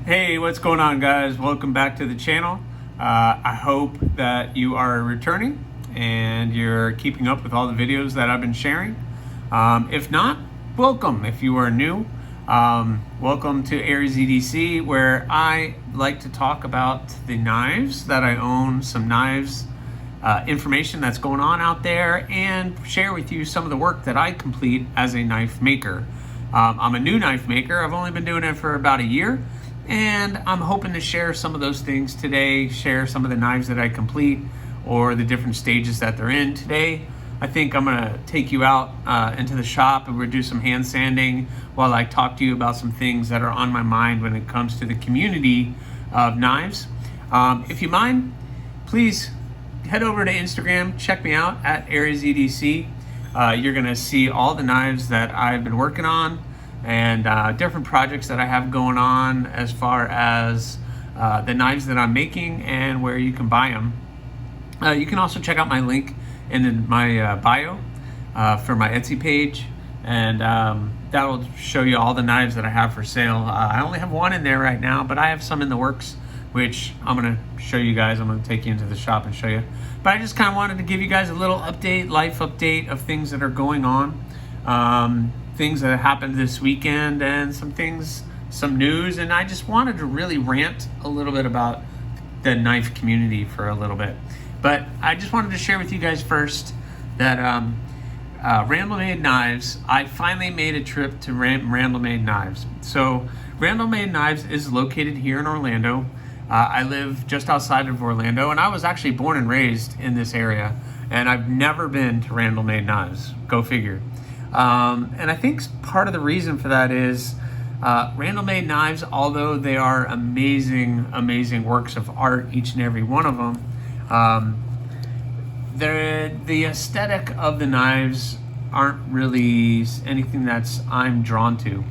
Hey, what's going on, guys? Welcome back to the channel. I hope that you are returning and you're keeping up with all the videos that I've been sharing. If not, welcome. If you are new, welcome to Aries EDC, where I like to talk about the knives that I own, some knives information that's going on out there, and share with you some of the work that I complete as a knife maker. I'm a new knife maker. I've only been doing it for about a year, and I'm hoping to share some of those things today, share some of the knives that I complete or the different stages that they're in. Today, I think I'm gonna take you out into the shop and we'll do some hand sanding while I talk to you about some things that are on my mind when it comes to the community of knives. If you mind, please head over to Instagram, check me out at Aries EDC. You're gonna see all the knives that I've been working on and different projects that I have going on as far as the knives that I'm making and where you can buy them. You can also check out my link in my bio for my Etsy page, and that'll show you all the knives that I have for sale. I only have one in there right now, but I have some in the works, which I'm gonna show you guys. I'm gonna take you into the shop and show you. But I just kind of wanted to give you guys a little update, life update of things that are going on, things that happened this weekend, and some things, some news. And I just wanted to really rant a little bit about the knife community for a little bit. But I just wanted to share with you guys first that Randall Made Knives, I finally made a trip to Randall Made Knives. So Randall Made Knives is located here in Orlando. I live just outside of Orlando, and I was actually born and raised in this area, and I've never been to Randall Made Knives. Go figure. And I think part of the reason for that is Randall Made Knives, although they are amazing, amazing works of art, each and every one of them, the aesthetic of the knives aren't really anything I'm drawn to.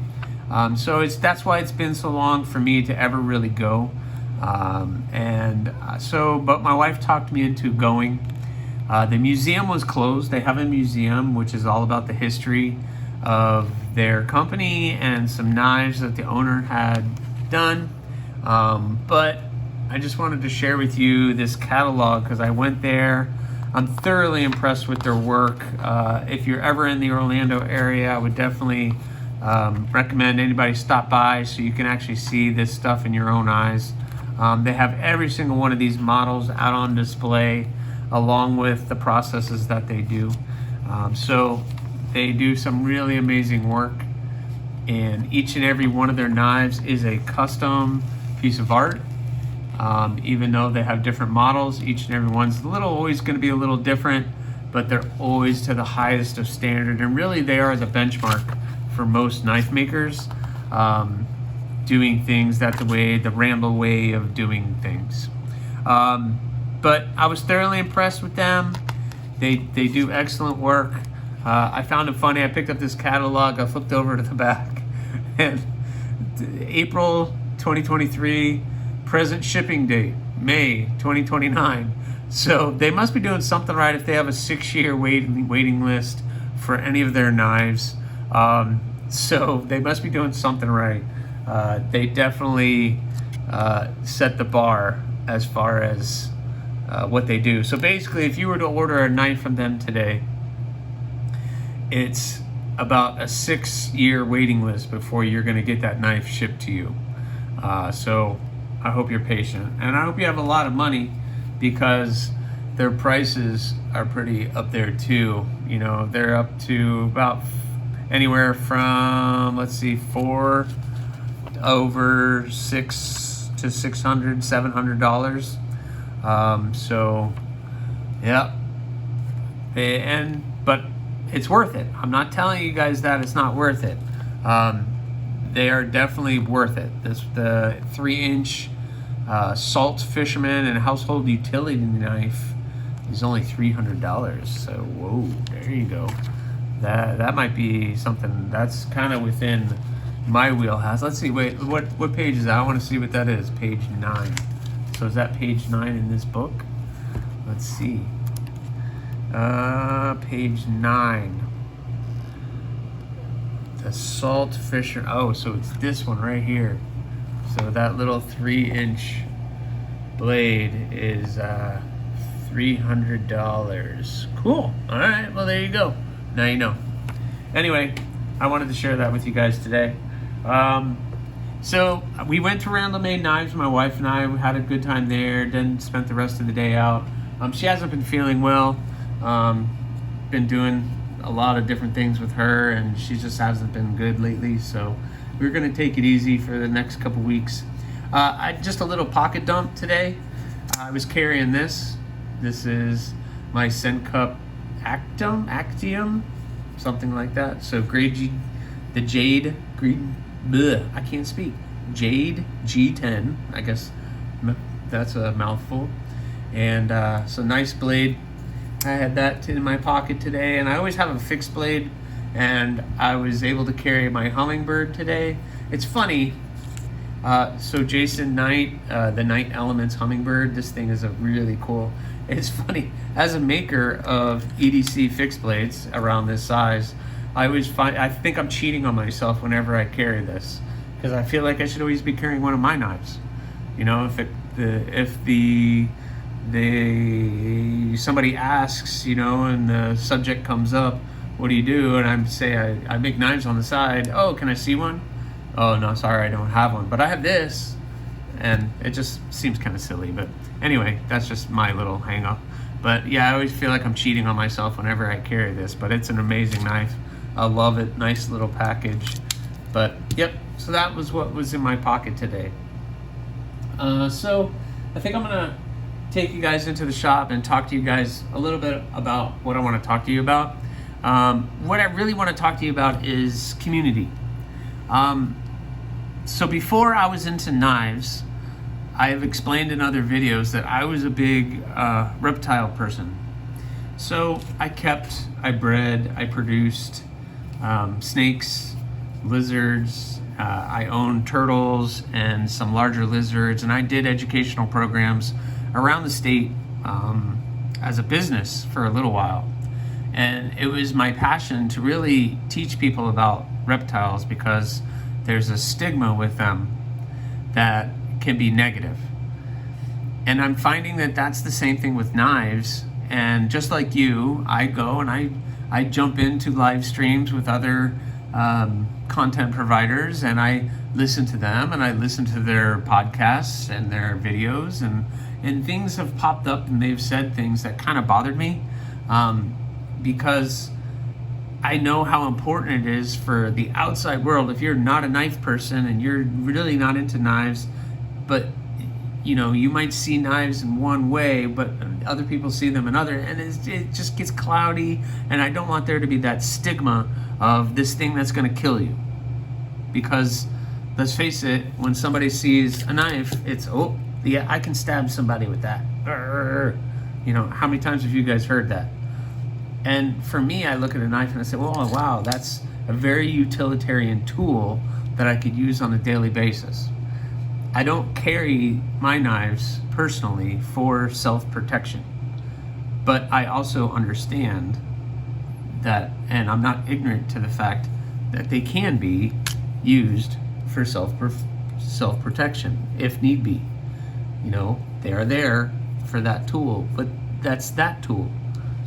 So that's why it's been so long for me to ever really go. But my wife talked me into going. The museum was closed. They have a museum which is all about the history of their company and some knives that the owner had done. But I just wanted to share with you this catalog because I went there. I'm thoroughly impressed with their work. If you're ever in the Orlando area, I would definitely recommend anybody stop by so you can actually see this stuff in your own eyes. They have every single one of these models out on display along with the processes that they do. So they do some really amazing work, and each and every one of their knives is a custom piece of art. Even though they have different models, each and every one's always going to be a little different, but they're always to the highest of standard, and really they are the benchmark for most knife makers. Doing things the Randall way of doing things. But I was thoroughly impressed with them. They do excellent work. I found it funny. I picked up this catalog. I flipped over to the back, and April 2023, present shipping date May 2029. So they must be doing something right if they have a 6-year waiting list for any of their knives. So they must be doing something right. They definitely set the bar as far as what they do. So basically, if you were to order a knife from them today, it's about a 6-year waiting list before you're going to get that knife shipped to you. So I hope you're patient, and I hope you have a lot of money, because their prices are pretty up there too. You know, they're up to about anywhere from, let's see, over $600 to $600, $700. So yeah, but it's worth it. I'm not telling you guys that it's not worth it. They are definitely worth it. The 3-inch salt fisherman and household utility knife is only $300. So whoa, there you go. That might be something that's kind of within my wheelhouse. Let's see, wait, what page is that? I want to see what that is. Page 9. So is that page 9 in this book? Let's see. Page 9. The salt fisher. Oh, so it's this one right here. So that little 3-inch blade is $300. Cool. All right, well, there you go. Now you know. Anyway, I wanted to share that with you guys today. So we went to Randall Made Knives. My wife and I had a good time there. Then spent the rest of the day out. She hasn't been feeling well. Been doing a lot of different things with her, and she just hasn't been good lately. So we're gonna take it easy for the next couple weeks. Just a little pocket dump today. I was carrying this. This is my Sencup Actium, something like that. So the Jade green. I can't speak. Jade G10, I guess that's a mouthful. And so nice blade. I had that in my pocket today, and I always have a fixed blade, and I was able to carry my Hummingbird today. It's funny. So Jason Knight, the Night Elements Hummingbird, this thing is a really cool. It's funny, as a maker of EDC fixed blades around this size, I think I'm cheating on myself whenever I carry this, because I feel like I should always be carrying one of my knives. You know, if somebody asks, you know, and the subject comes up, what do you do? And I make knives on the side. Oh, can I see one? Oh no, sorry, I don't have one, but I have this. And it just seems kind of silly, but anyway, that's just my little hang up. But yeah, I always feel like I'm cheating on myself whenever I carry this, but it's an amazing knife. I love it. Nice little package. But yep, so that was what was in my pocket today. So I think I'm gonna take you guys into the shop and talk to you guys a little bit about what I want to talk to you about. What I really want to talk to you about is community. So before I was into knives, I have explained in other videos that I was a big reptile person. So I bred, I produced snakes, lizards, I owned turtles and some larger lizards, and I did educational programs around the state as a business for a little while. And it was my passion to really teach people about reptiles, because there's a stigma with them that can be negative. And I'm finding that that's the same thing with knives. And just like you, I go and I jump into live streams with other content providers, and I listen to them, and I listen to their podcasts and their videos, and things have popped up, and they've said things that kind of bothered me, because I know how important it is for the outside world. If you're not a knife person and you're really not into knives, but you know, you might see knives in one way, but other people see them another, and it just gets cloudy. And I don't want there to be that stigma of this thing that's going to kill you, because let's face it, when somebody sees a knife, it's, oh yeah, I can stab somebody with that. You know, how many times have you guys heard that? And for me, I look at a knife and I say, well, oh, wow, that's a very utilitarian tool that I could use on a daily basis. I don't carry my knives personally for self-protection, but I also understand that, and I'm not ignorant to the fact that they can be used for self-protection if need be. You know, they are there for that tool, but that's that tool.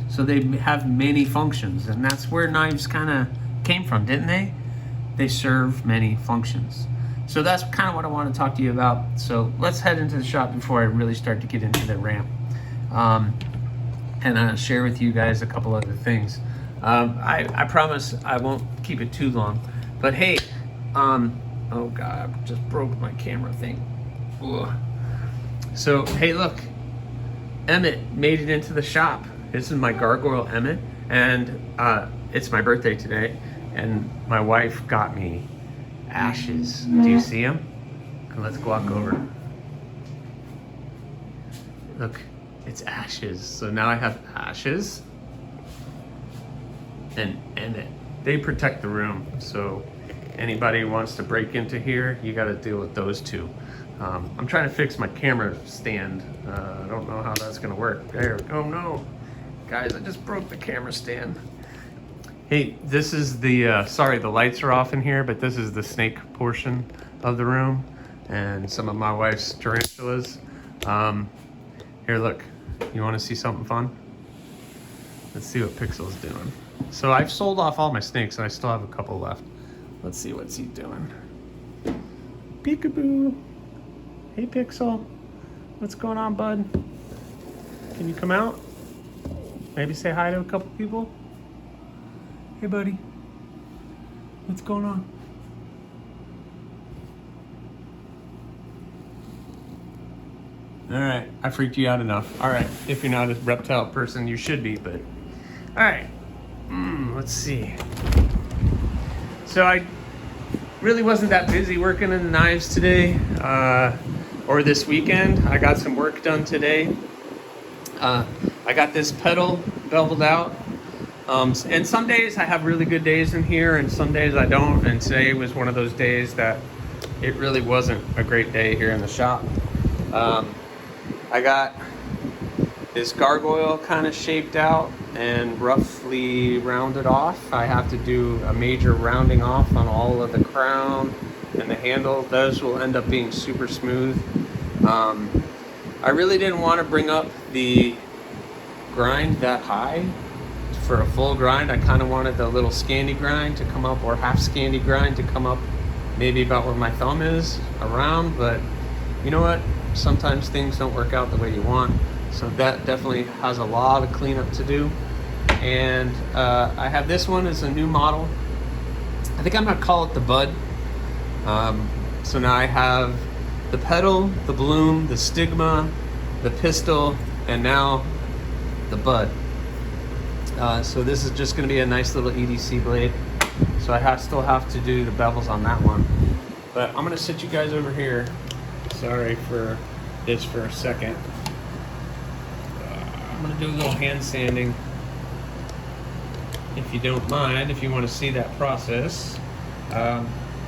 So they have many functions, and that's where knives kind of came from, didn't they? They serve many functions. So that's kind of what I want to talk to you about. So let's head into the shop before I really start to get into the ramp. And I'll share with you guys a couple other things. I promise I won't keep it too long. But hey, oh God, I just broke my camera thing. Ugh. So, hey, look, Emmett made it into the shop. This is my gargoyle Emmett, and it's my birthday today, and my wife got me ashes. Do you see them? Let's walk over. Look, it's ashes. So now I have ashes and Emmett. They protect the room, so anybody who wants to break into here, you got to deal with those two. I'm trying to fix my camera stand. I don't know how that's gonna work. There, oh no. Guys, I just broke the camera stand. Hey, this is the, sorry the lights are off in here, but this is the snake portion of the room. and some of my wife's tarantulas. Here, look. You want to see something fun? Let's see what Pixel's doing. So I've sold off all my snakes, and I still have a couple left. Let's see what's he doing. Peekaboo. Hey, Pixel. What's going on, bud? Can you come out? Maybe say hi to a couple people? Hey, buddy. What's going on? All right, I freaked you out enough. All right, if you're not a reptile person, you should be, but... All right, let's see. So I really wasn't that busy working in the knives today, or this weekend. I got some work done today. I got this pedal beveled out. And some days I have really good days in here, and some days I don't, and today was one of those days that it really wasn't a great day here in the shop. I got this gargoyle kind of shaped out and roughly rounded off. I have to do a major rounding off on all of the crown and the handle. Those will end up being super smooth. I really didn't want to bring up the grind that high for a full grind. I kind of wanted the little scandy grind to come up, or half scandy grind to come up maybe about where my thumb is around, but you know what? Sometimes things don't work out the way you want, so that definitely has a lot of cleanup to do. And I have this one as a new model. I think I'm gonna call it the Bud. So now I have the pedal, the bloom, the stigma, the pistol, and now the Bud. So this is just gonna be a nice little EDC blade. So I still have to do the bevels on that one. But I'm gonna sit you guys over here. Sorry for this for a second. I'm gonna do a little hand sanding, if you don't mind, if you want to see that process.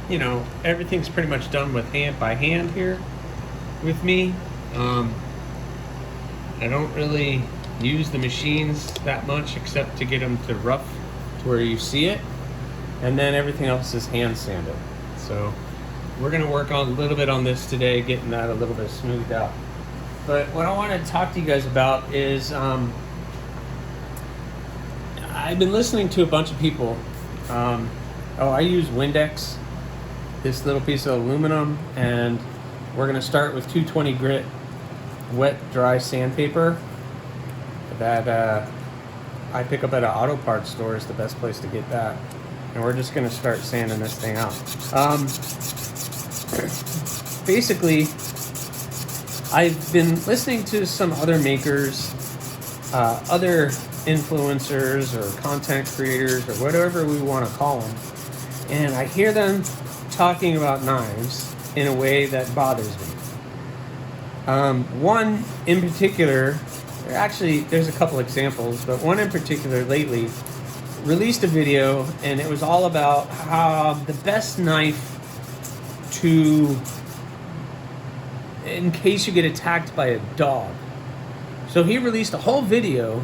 You know, everything's pretty much done with by hand here with me. I don't really use the machines that much except to get them to rough to where you see it, and then everything else is hand sanded. So we're going to work on a little bit on this today, getting that a little bit smoothed out. But what I want to talk to you guys about is I've been listening to a bunch of people. I use Windex, this little piece of aluminum, and we're going to start with 220 grit wet dry sandpaper that I pick up at an auto parts store is the best place to get that. And we're just going to start sanding this thing out. Basically, I've been listening to some other makers, other influencers or content creators or whatever we want to call them, and I hear them talking about knives in a way that bothers me. One in particular, actually there's a couple examples, but one in particular lately released a video, and it was all about how the best knife in case you get attacked by a dog. So he released a whole video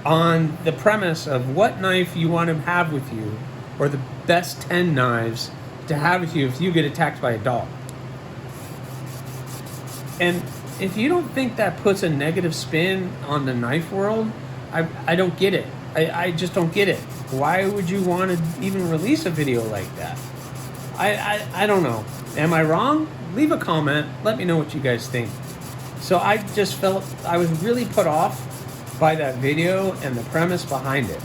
on the premise of what knife you want to have with you, or the best 10 knives to have with you if you get attacked by a dog. And if you don't think that puts a negative spin on the knife world, I don't get it. I just don't get it. Why would you want to even release a video like that? I don't know. Am I wrong? Leave a comment. Let me know what you guys think. So I just felt I was really put off by that video and the premise behind it.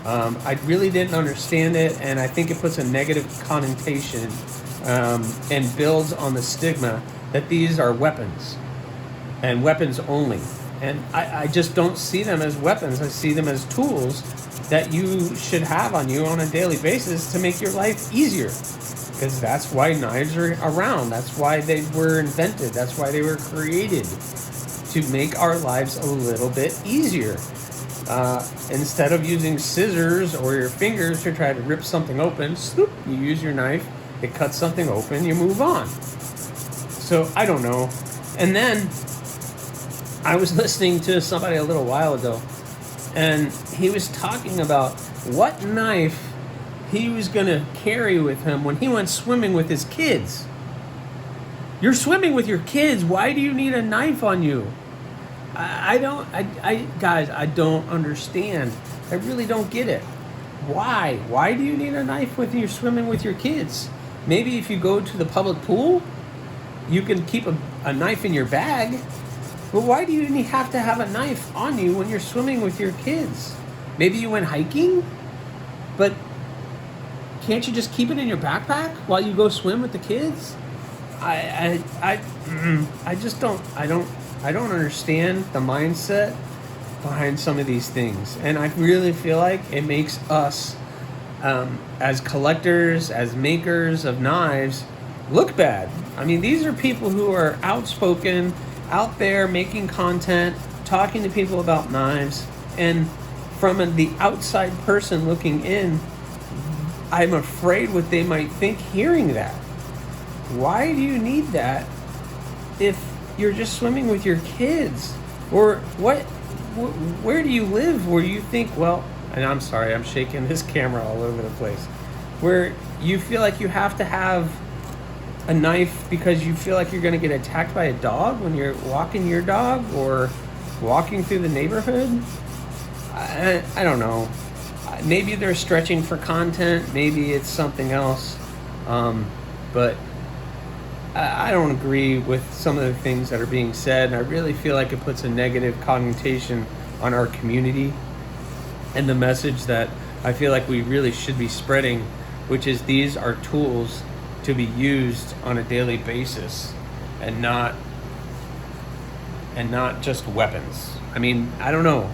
I really didn't understand it, and I think it puts a negative connotation and builds on the stigma that these are weapons and weapons only. And I just don't see them as weapons. I see them as tools that you should have on you on a daily basis to make your life easier. Because that's why knives are around. That's why they were invented. That's why they were created, to make our lives a little bit easier. Instead of using scissors or your fingers to try to rip something open, swoop, you use your knife, it cuts something open, you move on. So I don't know. And then I was listening to somebody a little while ago, and he was talking about what knife he was going to carry with him when he went swimming with his kids. You're swimming with your kids. Why do you need a knife on you? Guys, I don't understand. I really don't get it. Why? Why do you need a knife when you're swimming with your kids? Maybe if you go to the public pool, you can keep a knife in your bag. But why do you have to have a knife on you when you're swimming with your kids? Maybe you went hiking, but can't you just keep it in your backpack while you go swim with the kids? I just don't understand the mindset behind some of these things, and I really feel like it makes us, as collectors, as makers of knives, look bad. I mean, these are people who are outspoken, out there making content, talking to people about knives, and from the outside person looking in, I'm afraid what they might think hearing that. Why do you need that if you're just swimming with your kids? Or where do you live where you think, well, and I'm sorry, I'm shaking this camera all over the place, where you feel like you have to have a knife because you feel like you're going to get attacked by a dog when you're walking your dog or walking through the neighborhood? I don't know. Maybe they're stretching for content. Maybe it's something else. But I don't agree with some of the things that are being said, and I really feel like it puts a negative connotation on our community and the message that I feel like we really should be spreading, which is these are tools to be used on a daily basis and not just weapons. I mean, I don't know.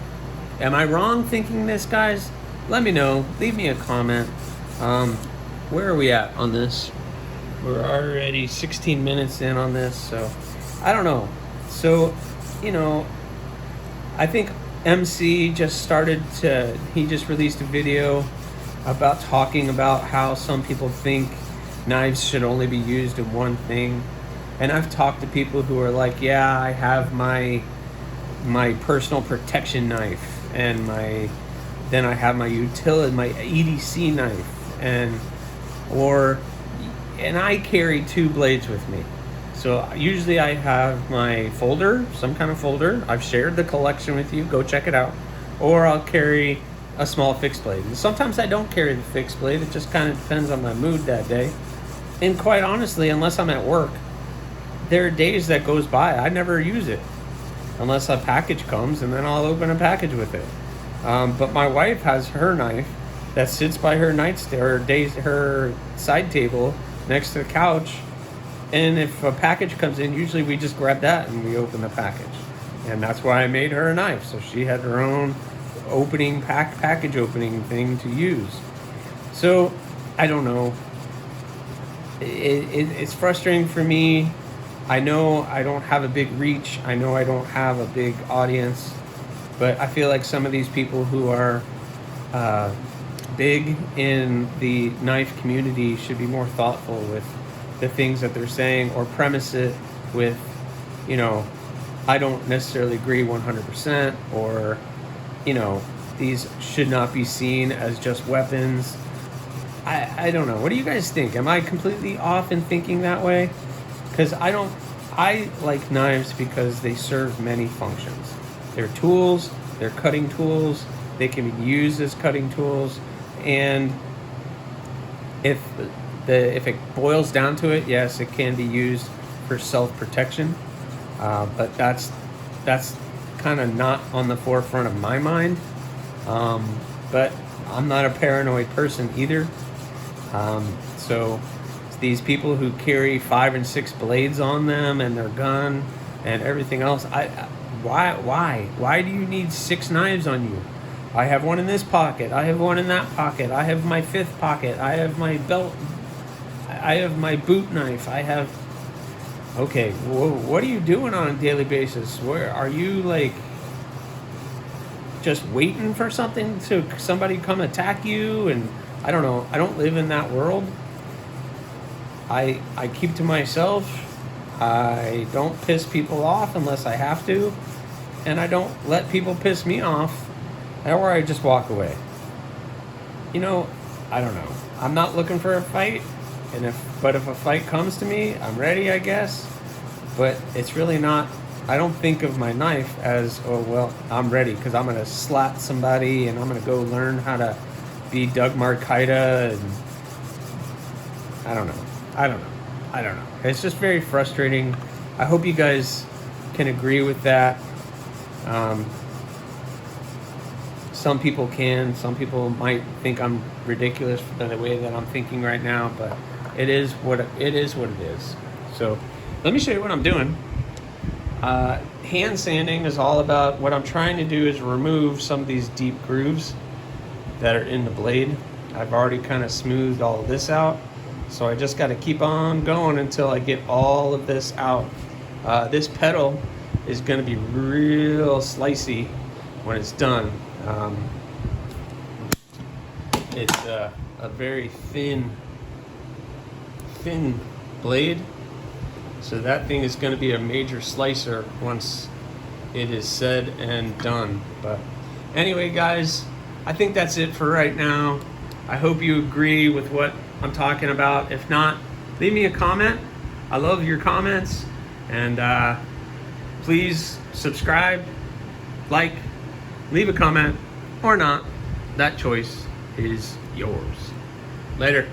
Am I wrong thinking this, guys? Let me know. Leave me a comment. Where are we at on this? We're already 16 minutes in on this, so I don't know. So, I think MC just he just released a video about talking about how some people think knives should only be used in one thing. And I've talked to people who are like, yeah, I have my personal protection knife, and then I have my utility, my EDC knife, and I carry 2 blades with me. So usually I have my folder, some kind of folder. I've shared the collection with you. Go check it out. Or I'll carry a small fixed blade. And sometimes I don't carry the fixed blade. It just kind of depends on my mood that day. And quite honestly, unless I'm at work, there are days that goes by I never use it unless a package comes, and then I'll open a package with it. But my wife has her knife that sits by her nightstand, her side table next to the couch, and if a package comes in, usually we just grab that and we open the package. And that's why I made her a knife, so she had her own package opening thing to use. So I don't know. It's frustrating for me. I know I don't have a big reach. I know I don't have a big audience, but I feel like some of these people who are big in the knife community should be more thoughtful with the things that they're saying, or premise it with, I don't necessarily agree 100%, or, these should not be seen as just weapons. I don't know. What do you guys think? Am I completely off in thinking that way? Because I like knives because they serve many functions. They're tools, they're cutting tools, they can be used as cutting tools, and if it boils down to it, yes, it can be used for self-protection, but that's kind of not on the forefront of my mind. But I'm not a paranoid person either. So these people who carry 5 and 6 blades on them and their gun and everything else, why do you need 6 knives on you? I have one in this pocket, I have one in that pocket, I have my 5th pocket, I have my belt, I have my boot knife, okay, what are you doing on a daily basis? Where are you, just waiting for somebody come attack you? And I don't know, I don't live in that world. I keep to myself. I don't piss people off unless I have to, and I don't let people piss me off, or I just walk away. I don't know. I'm not looking for a fight, but if a fight comes to me, I'm ready, I guess. but it's really not. I don't think of my knife as, oh, well, I'm ready because I'm going to slap somebody and I'm going to go learn how to be Doug Marcaida. And I don't know. It's just very frustrating. I hope you guys can agree with that. Some people can. Some people might think I'm ridiculous for the way that I'm thinking right now, but it is what it is. So let me show you what I'm doing. Hand sanding is all about, what I'm trying to do is remove some of these deep grooves that are in the blade. I've already kind of smoothed all of this out, so I just got to keep on going until I get all of this out. This pedal is going to be real slicey when it's done. It's a very thin blade, so that thing is going to be a major slicer once it is said and done. But anyway, guys, I think that's it for right now. I hope you agree with what I'm talking about. If not, leave me a comment. I love your comments. And please subscribe, like, leave a comment, or not. That choice is yours. Later.